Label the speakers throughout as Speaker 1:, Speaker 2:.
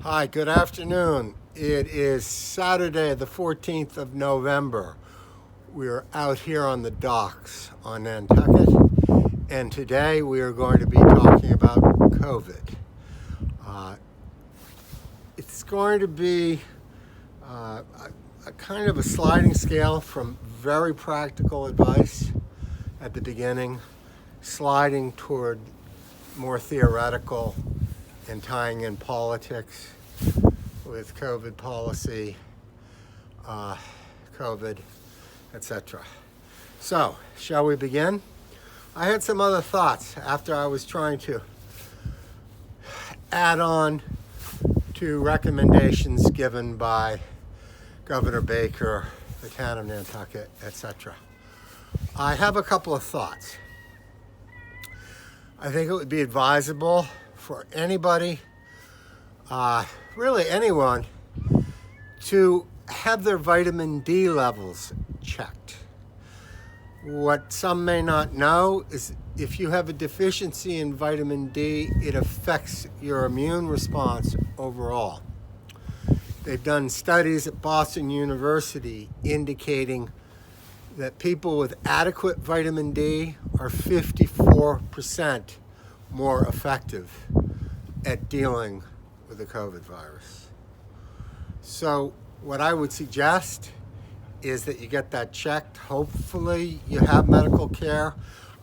Speaker 1: Hi, good afternoon. It is Saturday, the 14th of November. We're out here on the docks on Nantucket, and today we are going to be talking about COVID. It's going to be a kind of a sliding scale from very practical advice at the beginning, sliding toward more theoretical and tying in politics with COVID policy, COVID, etc. So, shall we begin? I had some other thoughts after I was trying to add on to recommendations given by Governor Baker, the town of Nantucket, etc. I have a couple of thoughts. I think it would be advisable for anybody, really anyone, to have their vitamin D levels checked. What some may not know is if you have a deficiency in vitamin D, it affects your immune response overall. They've done studies at Boston University indicating that people with adequate vitamin D are 54% more effective at dealing with the COVID virus. So what I would suggest is that you get that checked. Hopefully you have medical care.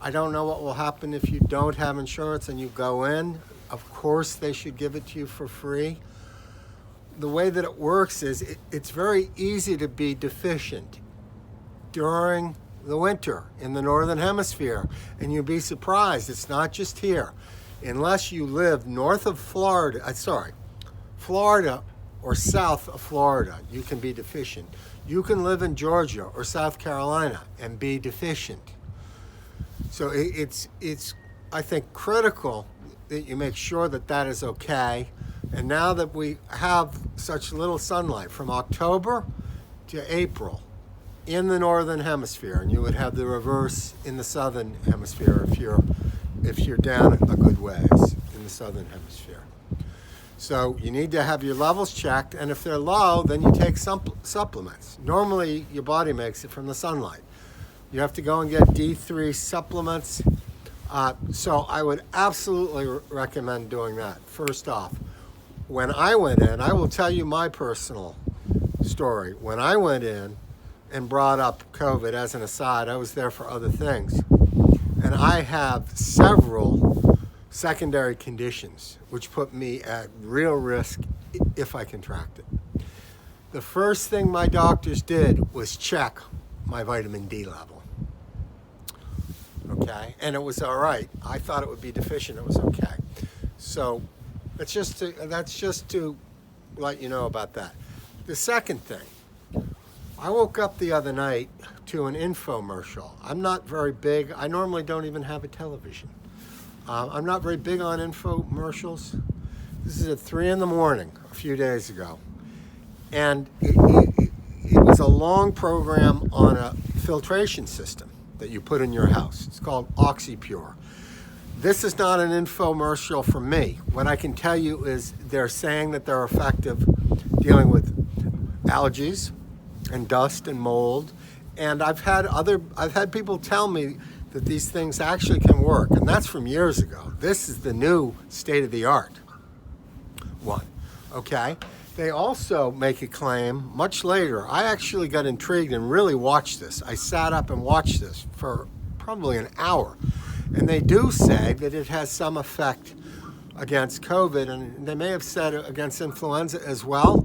Speaker 1: I don't know what will happen if you don't have insurance and you go in. Of course they should give it to you for free. The way that it works is it's very easy to be deficient during the winter in the Northern Hemisphere. And you'd be surprised, it's not just here. Unless you live north of Florida or south of Florida, you can be deficient. You can live in Georgia or South Carolina and be deficient. So it's I think, critical that you make sure that that is okay. And now that we have such little sunlight from October to April in the Northern Hemisphere, and you would have the reverse in the Southern Hemisphere if you're down a good ways in the Southern Hemisphere. So you need to have your levels checked, and if they're low, then you take supplements. Normally, your body makes it from the sunlight. You have to go and get D3 supplements. So I would absolutely recommend doing that. First off, when I went in, I will tell you my personal story. When I went in and brought up COVID as an aside, I was there for other things. And I have several secondary conditions which put me at real risk if I contract it. The first thing my doctors did was check my vitamin D level. Okay, and it was all right. I thought it would be deficient. It was okay. So that's just to let you know about that. The second thing, I woke up the other night to an infomercial. I'm not very big. I normally don't even have a television. I'm not very big on infomercials. This is at 3 in the morning a few days ago. And it was a long program on a filtration system that you put in your house. It's called OxyPure. This is not an infomercial for me. What I can tell you is they're saying that they're effective dealing with allergies and dust and mold. And I've had people tell me that these things actually can work, and that's from years ago. This is the new state-of-the-art one, okay? They also make a claim much later. I actually got intrigued and really watched this. I sat up and watched this for probably an hour. And they do say that it has some effect against COVID, and they may have said against influenza as well.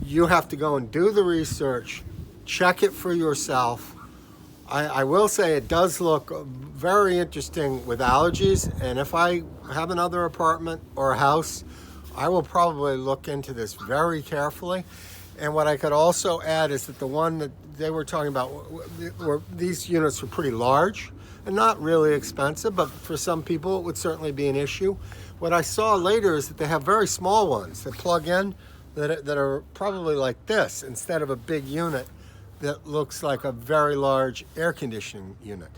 Speaker 1: You have to go and do the research, check it for yourself. I will say it does look very interesting with allergies, and if I have another apartment or a house, I will probably look into this very carefully. And what I could also add is that the one that they were talking about, these units were pretty large and not really expensive, but for some people it would certainly be an issue. What I saw later is that they have very small ones that plug in that are probably like this instead of a big unit that looks like a very large air conditioning unit.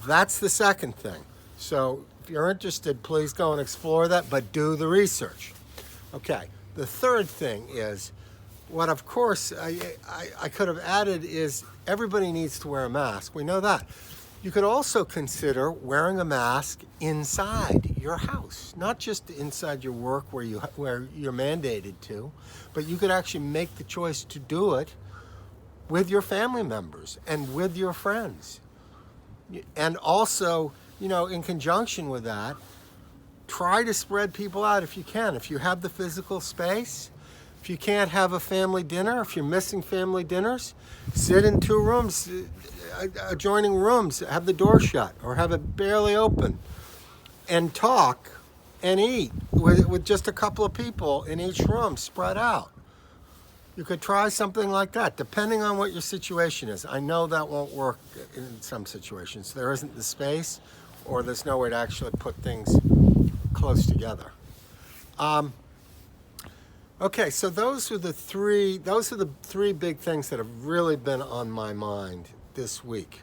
Speaker 1: That's the second thing. So if you're interested, please go and explore that, but do the research. Okay, The third thing is, what of course I could have added is everybody needs to wear a mask. We know that. You could also consider wearing a mask inside your house, not just inside your work where you're mandated to, but you could actually make the choice to do it with your family members and with your friends. And also, in conjunction with that, try to spread people out if you can. If you have the physical space, if you can't have a family dinner, if you're missing family dinners, sit in 2 rooms, adjoining rooms, have the door shut or have it barely open, and talk and eat with just a couple of people in each room spread out. You could try something like that, depending on what your situation is. I know that won't work in some situations. There isn't the space, or there's no way to actually put things close together. Okay, so those are the three big things that have really been on my mind this week.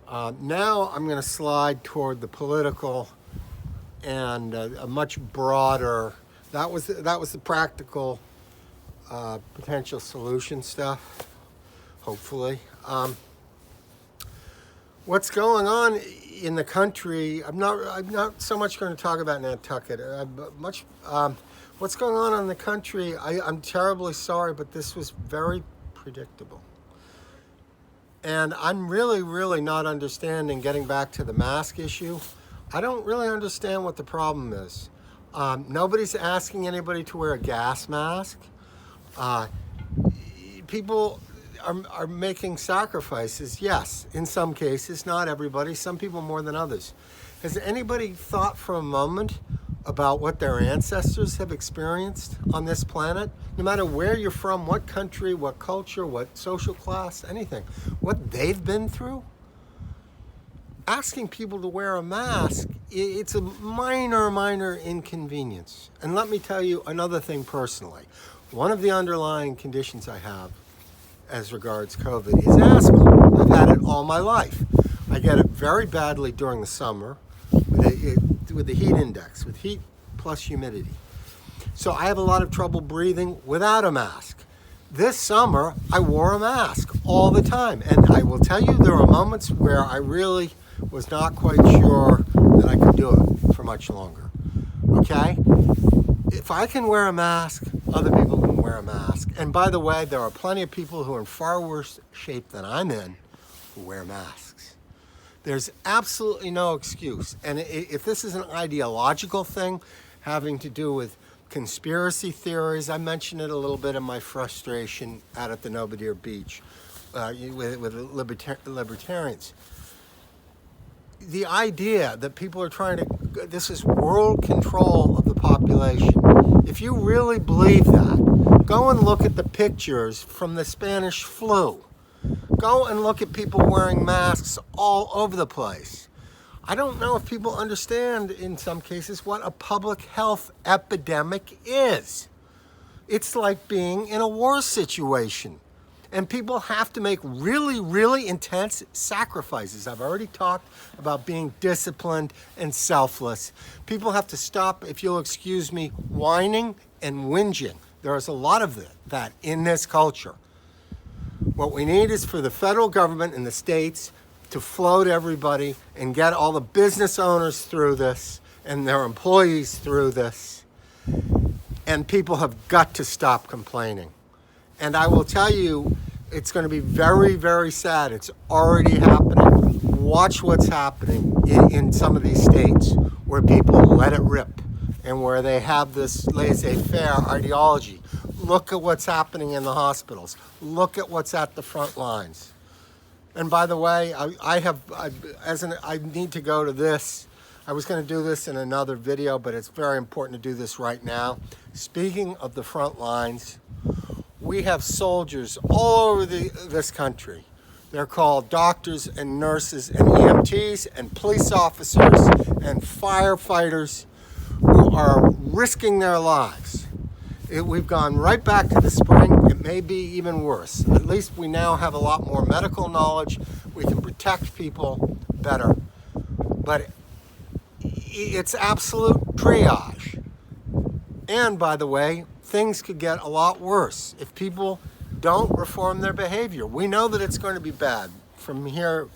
Speaker 1: Now I'm going to slide toward the political and a much broader. That was the practical potential solution stuff. Hopefully, what's going on in the country? I'm not so much going to talk about Nantucket. What's going on in the country? I'm terribly sorry, but this was very predictable. And I'm really, really not understanding, getting back to the mask issue, I don't really understand what the problem is. Nobody's asking anybody to wear a gas mask. People are making sacrifices, yes, in some cases, not everybody, some people more than others. Has anybody thought for a moment about what their ancestors have experienced on this planet? No matter where you're from, what country, what culture, what social class, anything, what they've been through? Asking people to wear a mask, it's a minor inconvenience. And let me tell you another thing personally. One of the underlying conditions I have as regards COVID is asthma. I've had it all my life. I get it very badly during the summer with the heat index, with heat plus humidity. So I have a lot of trouble breathing without a mask. This summer, I wore a mask all the time. And I will tell you, there were moments where I really was not quite sure that I could do it for much longer. Okay? If I can wear a mask, other people can wear a mask. And by the way, there are plenty of people who are in far worse shape than I'm in who wear masks. There's absolutely no excuse. And if this is an ideological thing having to do with conspiracy theories, I mentioned it a little bit in my frustration out at the Nobodere Beach with libertarians. The idea that people are trying to, this is world control of the population. If you really believe that, go and look at the pictures from the Spanish flu. Go and look at people wearing masks all over the place. I don't know if people understand, in some cases, what a public health epidemic is. It's like being in a war situation. And people have to make really intense sacrifices. I've already talked about being disciplined and selfless. People have to stop, if you'll excuse me, whining and whinging. There is a lot of that in this culture. What we need is for the federal government and the states to float everybody and get all the business owners through this and their employees through this. And people have got to stop complaining. And I will tell you, it's going to be very sad. It's already happening. Watch what's happening in some of these states where people let it rip and where they have this laissez-faire ideology. Look at what's happening in the hospitals. Look at what's at the front lines. And by the way, I need to go to this. I was going to do this in another video, but it's very important to do this right now. Speaking of the front lines, we have soldiers all over this country. They're called doctors and nurses and EMTs and police officers and firefighters who are risking their lives. We've gone right back to the spring. It may be even worse. At least we now have a lot more medical knowledge. We can protect people better. But it's absolute triage. And by the way, things could get a lot worse if people don't reform their behavior. We know that it's going to be bad from here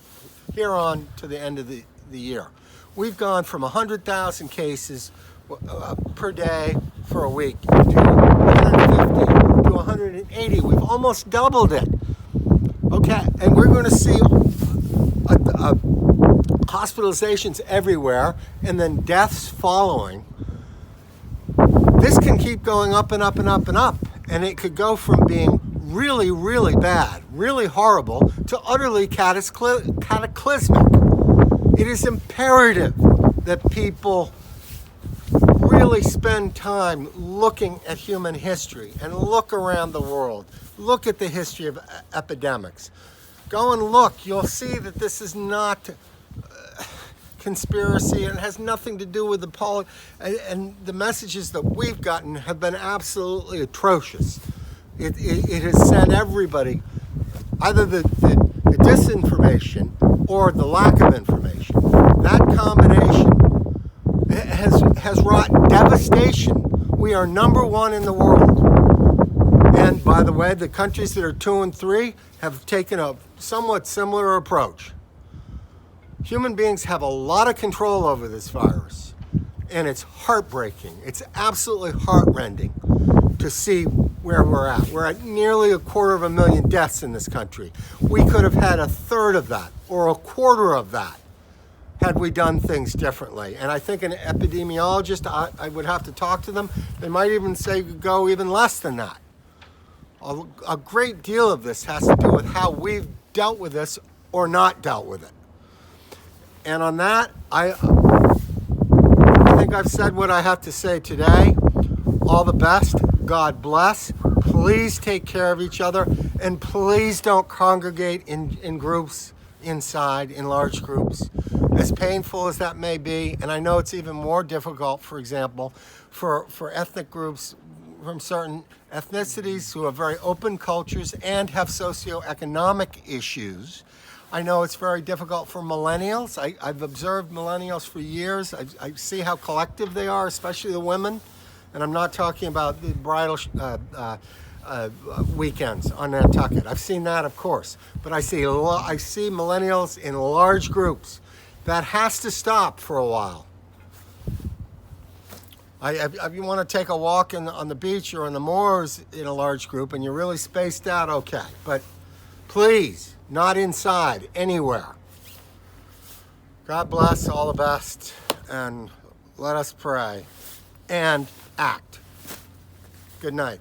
Speaker 1: on to the end of the year. We've gone from 100,000 cases per day for a week to 150 to 180. We've almost doubled it. Okay, and we're going to see hospitalizations everywhere and then deaths following. This can keep going up and up and up and up, and it could go from being really, really bad, really horrible, to utterly cataclysmic. It is imperative that people really spend time looking at human history and look around the world. Look at the history of epidemics. Go and look. You'll see that this is not conspiracy, and it has nothing to do with the and the messages that we've gotten have been absolutely atrocious. It has sent everybody either the disinformation or the lack of information. That combination has wrought devastation. We are #1 in the world. And by the way, the countries that are 2 and 3 have taken a somewhat similar approach. Human beings have a lot of control over this virus, and it's heartbreaking. It's absolutely heartrending to see where we're at. We're at nearly 250,000 deaths in this country. We could have had 1/3 of that or 1/4 of that had we done things differently. And I think an epidemiologist, I would have to talk to them. They might even say go even less than that. A great deal of this has to do with how we've dealt with this or not dealt with it. And on that, I think I've said what I have to say today. All the best. God bless. Please take care of each other, and please don't congregate in groups inside, in large groups, as painful as that may be. And I know it's even more difficult, for example, for ethnic groups from certain ethnicities who have very open cultures and have socioeconomic issues. I know it's very difficult for millennials. I've observed millennials for years. I see how collective they are, especially the women. And I'm not talking about the bridal weekends on Nantucket. I've seen that, of course. But I see millennials in large groups. That has to stop for a while. If you want to take a walk on the beach or on the moors in a large group and you're really spaced out, okay. But please, not inside, anywhere. God bless, all the best, and let us pray and act. Good night.